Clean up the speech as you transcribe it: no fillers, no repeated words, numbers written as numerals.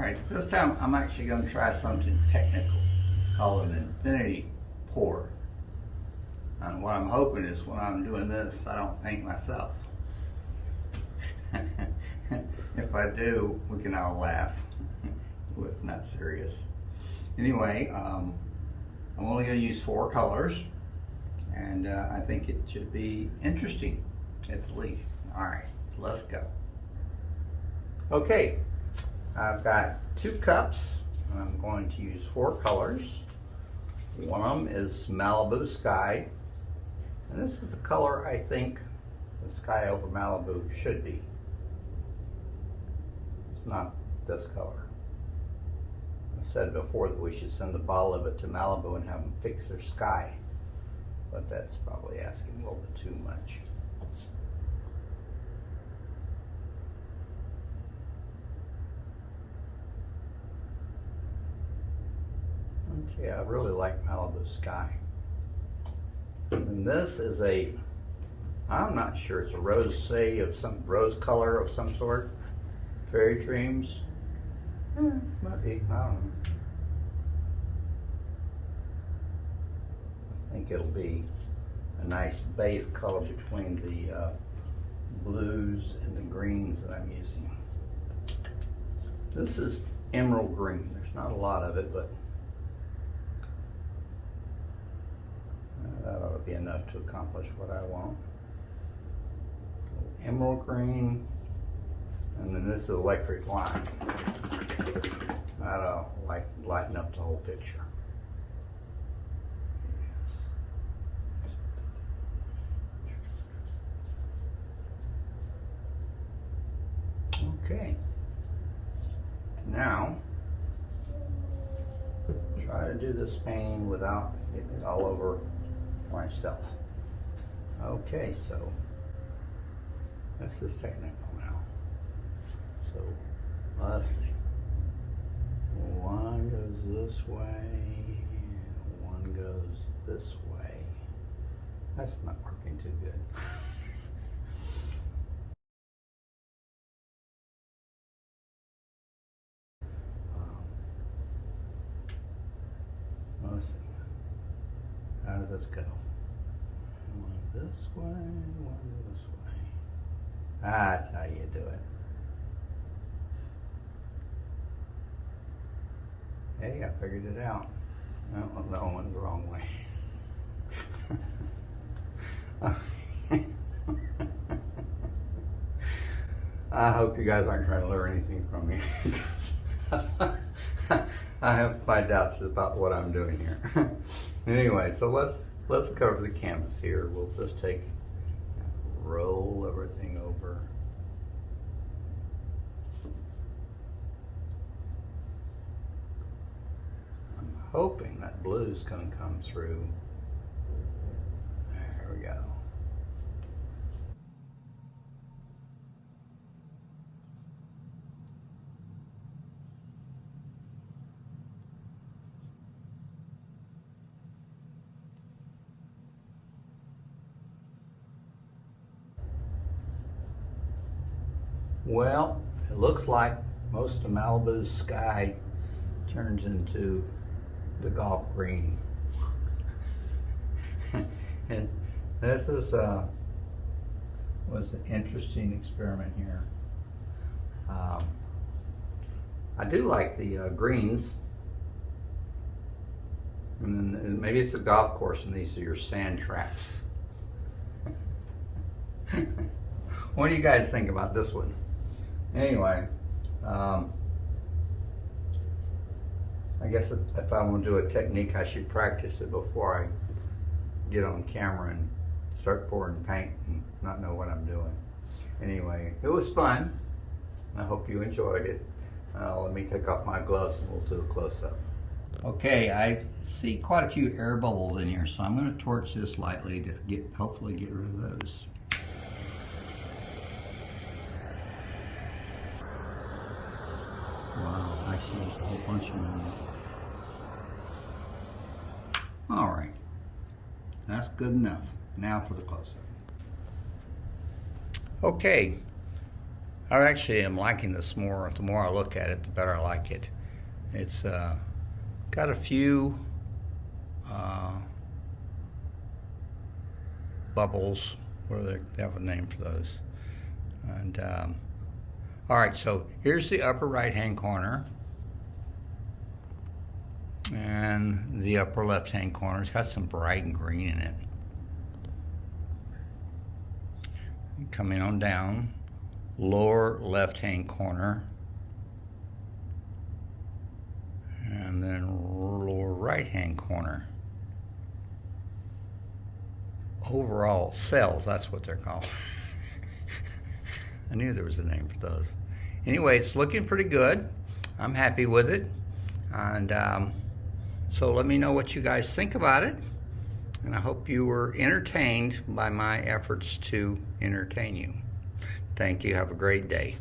Alright, this time I'm actually going to try something technical. It's called an infinity pour. And what I'm hoping is when I'm doing this, I don't paint myself. If I do, we can all laugh. Well, it's not serious. Anyway, I'm only going to use 4 colors, and I think it should be interesting, at the least. Alright, so let's go. Okay, I've got 2 cups, and I'm going to use 4 colors. One of them is Malibu Sky, and this is the color I think the sky over Malibu should be. It's not this color. I said before that we should send a bottle of it to Malibu and have them fix their sky, but that's probably asking a little bit too much. Okay, I really like Malibu Sky. And this is I'm not sure, it's a rosé of some rose color of some sort. Fairy Dreams. Might be, I don't know. I think it'll be a nice base color between the blues and the greens that I'm using. This is emerald green. There's not a lot of it, but that ought to be enough to accomplish what I want. Emerald green, and then this is electric lime. That'll lighten up the whole picture. Okay. Now, try to do this painting without getting it all over myself. Okay, so this is technical now. So let's see. One goes this way, and one goes this way. That's not working too good. Let's see. How does this go? One this way, one this way. That's how you do it. Hey, I figured it out. No, that one went the wrong way. I hope you guys aren't trying to learn anything from me. I have my doubts about what I'm doing here. Anyway, so let's cover the canvas here. We'll just roll everything over. I'm hoping that blue's gonna come through. There we go. Well, it looks like most of Malibu's sky turns into the golf green. And this is was an interesting experiment here. I do like the greens, and then maybe it's a golf course and these are your sand traps. What do you guys think about this one? Anyway, I guess if I want to do a technique, I should practice it before I get on camera and start pouring paint and not know what I'm doing. Anyway, it was fun. I hope you enjoyed it. Let me take off my gloves and we'll do a close-up. Okay, I see quite a few air bubbles in here, so I'm going to torch this lightly to hopefully get rid of those. Wow, I see there's a whole bunch of them. All right, that's good enough. Now for the close-up. Okay, I actually am liking this more. The more I look at it, the better I like it. It's got a few bubbles. What do they have a name for those? And all right, so here's the upper right-hand corner. And the upper left-hand corner. It's got some bright green in it. Coming on down, lower left-hand corner, and then lower right-hand corner. Overall cells, that's what they're called. I knew there was a name for those. Anyway, it's looking pretty good. I'm happy with it. And so let me know what you guys think about it. And I hope you were entertained by my efforts to entertain you. Thank you. Have a great day.